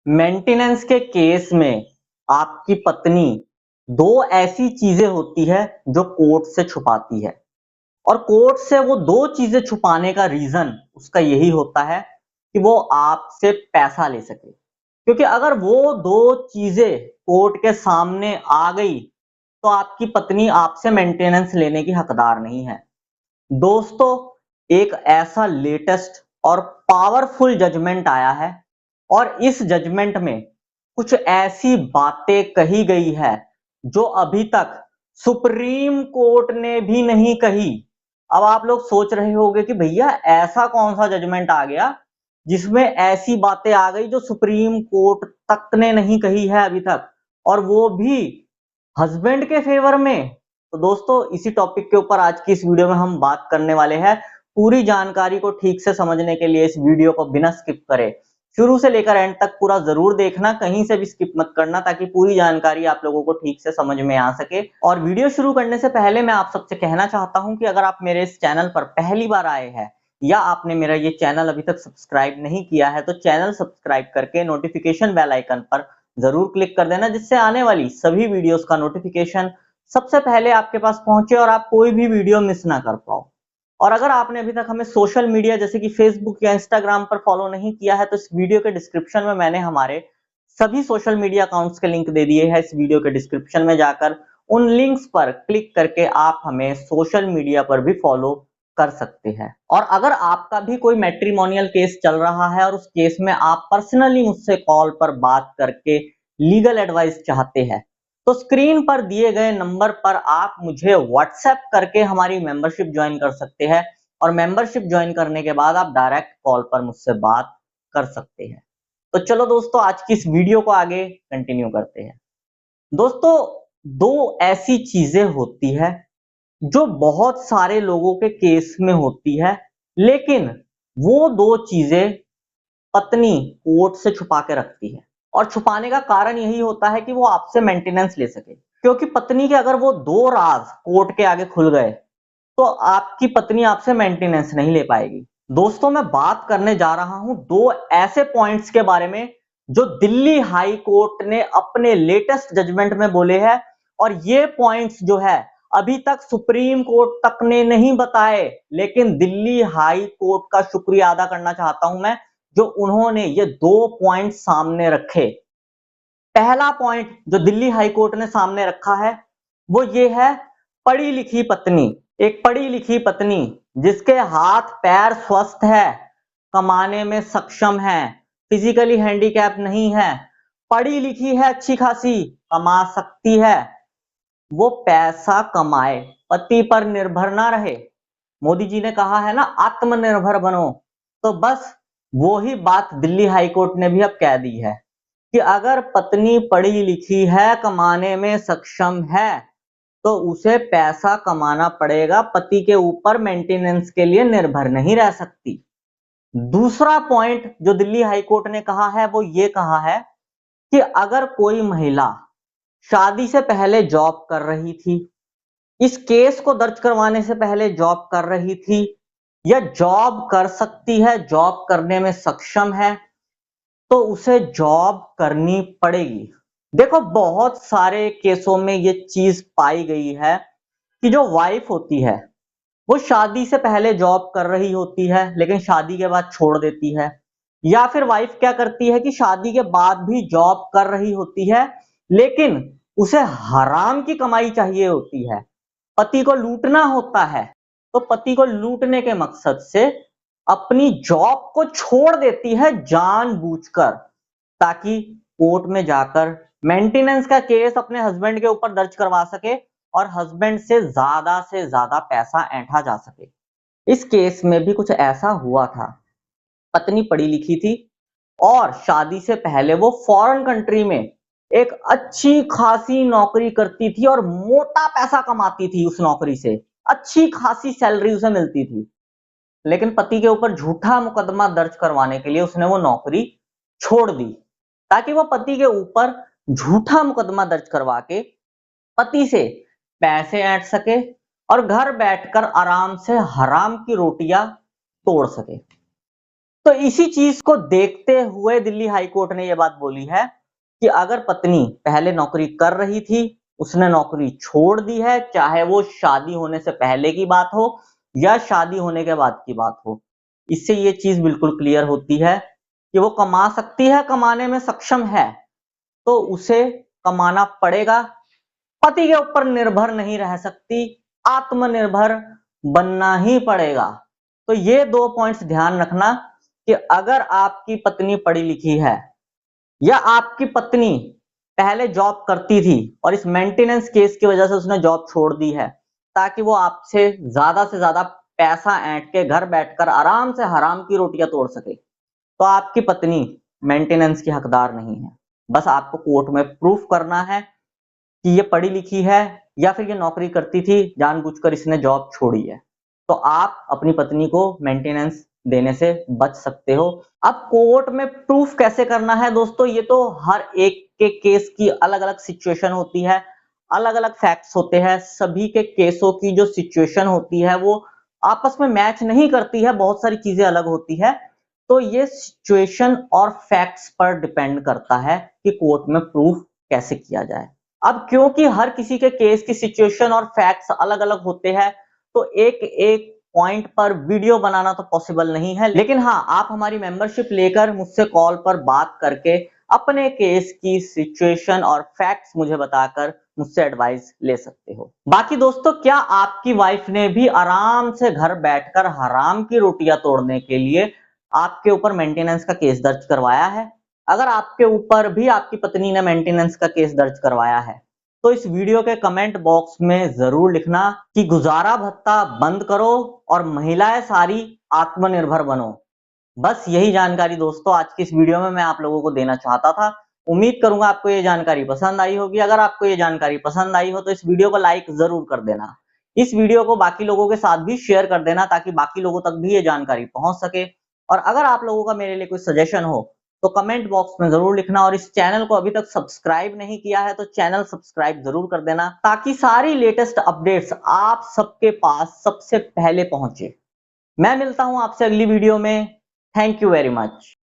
Maintenance के case में आपकी पत्नी दो ऐसी चीजें होती है जो कोर्ट से छुपाती है और कोर्ट से वो दो चीजें छुपाने का रीजन उसका यही होता है कि वो आपसे पैसा ले सके, क्योंकि अगर वो दो चीजें कोर्ट के सामने आ गई तो आपकी पत्नी आपसे मेंटेनेंस लेने की हकदार नहीं है। दोस्तों, एक ऐसा लेटेस्ट और पावरफुल जजमेंट आया है और इस जजमेंट में कुछ ऐसी बातें कही गई है जो अभी तक सुप्रीम कोर्ट ने भी नहीं कही। अब आप लोग सोच रहे होंगे कि भैया ऐसा कौन सा जजमेंट आ गया जिसमें ऐसी बातें आ गई जो सुप्रीम कोर्ट तक ने नहीं कही है अभी तक, और वो भी हस्बैंड के फेवर में। तो दोस्तों, इसी टॉपिक के ऊपर आज की इस वीडियो में हम बात करने वाले हैं। पूरी जानकारी को ठीक से समझने के लिए इस वीडियो को बिना स्किप करे शुरू से लेकर एंड तक पूरा जरूर देखना, कहीं से भी स्किप मत करना, ताकि पूरी जानकारी आप लोगों को ठीक से समझ में आ सके। और वीडियो शुरू करने से पहले मैं आप सबसे कहना चाहता हूं कि अगर आप मेरे इस चैनल पर पहली बार आए हैं या आपने मेरा ये चैनल अभी तक सब्सक्राइब नहीं किया है तो चैनल सब्सक्राइब करके नोटिफिकेशन बेल आइकन पर जरूर क्लिक कर देना, जिससे आने वाली सभी वीडियोस का नोटिफिकेशन सबसे पहले आपके पास पहुंचे और आप कोई भी वीडियो मिस ना कर पाओ। और अगर आपने अभी तक हमें सोशल मीडिया जैसे कि फेसबुक या इंस्टाग्राम पर फॉलो नहीं किया है तो इस वीडियो के डिस्क्रिप्शन में मैंने हमारे सभी सोशल मीडिया अकाउंट्स के लिंक दे दिए हैं। इस वीडियो के डिस्क्रिप्शन में जाकर उन लिंक्स पर क्लिक करके आप हमें सोशल मीडिया पर भी फॉलो कर सकते हैं। और अगर आपका भी कोई मैट्रिमोनियल केस चल रहा है और उस केस में आप पर्सनली मुझसे कॉल पर बात करके लीगल एडवाइस चाहते हैं तो स्क्रीन पर दिए गए नंबर पर आप मुझे व्हाट्सएप करके हमारी मेंबरशिप ज्वाइन कर सकते हैं और मेंबरशिप ज्वाइन करने के बाद आप डायरेक्ट कॉल पर मुझसे बात कर सकते हैं। तो चलो दोस्तों, आज की इस वीडियो को आगे कंटिन्यू करते हैं। दोस्तों, दो ऐसी चीजें होती है जो बहुत सारे लोगों के केस में होती है, लेकिन वो दो चीजें पत्नी कोर्ट से छुपा के रखती है और छुपाने का कारण यही होता है कि वो आपसे मेंटेनेंस ले सके, क्योंकि पत्नी के अगर वो दो राज कोर्ट के आगे खुल गए तो आपकी पत्नी आपसे मेंटेनेंस नहीं ले पाएगी। दोस्तों, मैं बात करने जा रहा हूं दो ऐसे पॉइंट्स के बारे में जो दिल्ली हाई कोर्ट ने अपने लेटेस्ट जजमेंट में बोले हैं, और ये पॉइंट्स जो है अभी तक सुप्रीम कोर्ट तक ने नहीं बताए, लेकिन दिल्ली हाई कोर्ट का शुक्रिया अदा करना चाहता हूं मैं जो उन्होंने ये दो पॉइंट सामने रखे। पहला पॉइंट जो दिल्ली हाई कोर्ट ने सामने रखा है वो ये है, पढ़ी लिखी पत्नी। एक पढ़ी लिखी पत्नी जिसके हाथ पैर स्वस्थ है, कमाने में सक्षम है, फिजिकली हैंडीकैप नहीं है, पढ़ी लिखी है, अच्छी खासी कमा सकती है, वो पैसा कमाए, पति पर निर्भर ना रहे। मोदी जी ने कहा है ना, आत्मनिर्भर बनो। तो बस वो ही बात दिल्ली हाई कोर्ट ने भी अब कह दी है कि अगर पत्नी पढ़ी लिखी है, कमाने में सक्षम है, तो उसे पैसा कमाना पड़ेगा, पति के ऊपर मेंटेनेंस के लिए निर्भर नहीं रह सकती। दूसरा पॉइंट जो दिल्ली हाई कोर्ट ने कहा है वो ये कहा है कि अगर कोई महिला शादी से पहले जॉब कर रही थी, इस केस को दर्ज करवाने से पहले जॉब कर रही थी, या जॉब कर सकती है, जॉब करने में सक्षम है, तो उसे जॉब करनी पड़ेगी। देखो, बहुत सारे केसों में ये चीज पाई गई है कि जो वाइफ होती है वो शादी से पहले जॉब कर रही होती है लेकिन शादी के बाद छोड़ देती है, या फिर वाइफ क्या करती है कि शादी के बाद भी जॉब कर रही होती है लेकिन उसे हराम की कमाई चाहिए होती है, पति को लूटना होता है, तो पति को लूटने के मकसद से अपनी जॉब को छोड़ देती है जानबूझकर, ताकि कोर्ट में जाकर मेंटेनेंस का केस अपने हस्बैंड के ऊपर दर्ज करवा सके और हस्बैंड से ज्यादा पैसा ऐंठा जा सके। इस केस में भी कुछ ऐसा हुआ था। पत्नी पढ़ी लिखी थी और शादी से पहले वो फॉरेन कंट्री में एक अच्छी खासी नौकरी करती थी और मोटा पैसा कमाती थी, उस नौकरी से अच्छी खासी सैलरी उसे मिलती थी, लेकिन पति के ऊपर झूठा मुकदमा दर्ज करवाने के लिए उसने वो नौकरी छोड़ दी, ताकि वो पति के ऊपर झूठा मुकदमा दर्ज करवा के पति से पैसे ऐंठ सके और घर बैठकर आराम से हराम की रोटियां तोड़ सके। तो इसी चीज को देखते हुए दिल्ली हाई कोर्ट ने यह बात बोली है कि अगर पत्नी पहले नौकरी कर रही थी, उसने नौकरी छोड़ दी है, चाहे वो शादी होने से पहले की बात हो या शादी होने के बाद की बात हो, इससे ये चीज बिल्कुल क्लियर होती है कि वो कमा सकती है, कमाने में सक्षम है, तो उसे कमाना पड़ेगा, पति के ऊपर निर्भर नहीं रह सकती, आत्मनिर्भर बनना ही पड़ेगा। तो ये 2 पॉइंट्स ध्यान रखना कि अगर आपकी पत्नी पढ़ी लिखी है या आपकी पत्नी पहले जॉब करती थी और इस मेंटेनेंस केस की वजह से उसने जॉब छोड़ दी है ताकि वो आपसे ज्यादा पैसा ऐंठ के घर बैठकर आराम से हराम की रोटियां तोड़ सके, तो आपकी पत्नी मेंटेनेंस की हकदार नहीं है। बस आपको कोर्ट में प्रूफ करना है कि ये पढ़ी लिखी है या फिर ये नौकरी करती थी, जानबूझकर इसने जॉब छोड़ी है, तो आप अपनी पत्नी को मेंटेनेंस देने से बच सकते हो। अब कोर्ट में प्रूफ कैसे करना है दोस्तों, ये तो हर एक के केस की अलग अलग सिचुएशन होती है, अलग अलग फैक्ट्स होते हैं, सभी के केसों की जो सिचुएशन होती है वो आपस में मैच नहीं करती है, बहुत सारी चीजें अलग होती है। तो ये सिचुएशन और फैक्ट्स पर डिपेंड करता है कि कोर्ट में प्रूफ कैसे किया जाए। अब क्योंकि हर किसी के केस की सिचुएशन और फैक्ट्स अलग अलग होते हैं, तो एक एक पॉइंट पर वीडियो बनाना तो पॉसिबल नहीं है, लेकिन हाँ, आप हमारी मेंबरशिप लेकर मुझसे कॉल पर बात करके अपने केस की सिचुएशन और फैक्ट्स मुझे बताकर मुझसे एडवाइस ले सकते हो। बाकी दोस्तों, क्या आपकी वाइफ ने भी आराम से घर बैठकर हराम की रोटियां तोड़ने के लिए आपके ऊपर मेंटेनेंस का केस दर्ज करवाया है? अगर आपके ऊपर भी आपकी पत्नी ने मेंटेनेंस का केस दर्ज करवाया है, तो इस वीडियो के कमेंट बॉक्स में जरूर लिखना कि गुजारा भत्ता बंद करो और महिलाएं सारी आत्मनिर्भर बनो। बस यही जानकारी दोस्तों आज की इस वीडियो में मैं आप लोगों को देना चाहता था। उम्मीद करूंगा आपको ये जानकारी पसंद आई होगी। अगर आपको ये जानकारी पसंद आई हो तो इस वीडियो को लाइक जरूर कर देना। इस वीडियो को बाकी लोगों के साथ भी शेयर कर देना ताकि बाकी लोगों तक भी ये जानकारी पहुंच सके। और अगर आप लोगों का मेरे लिए कोई सजेशन हो तो कमेंट बॉक्स में जरूर लिखना, और इस चैनल को अभी तक सब्सक्राइब नहीं किया है तो चैनल सब्सक्राइब जरूर कर देना ताकि सारी लेटेस्ट अपडेट्स आप सबके पास सबसे पहले पहुंचे। मैं मिलता हूं आपसे अगली वीडियो में। Thank you very much.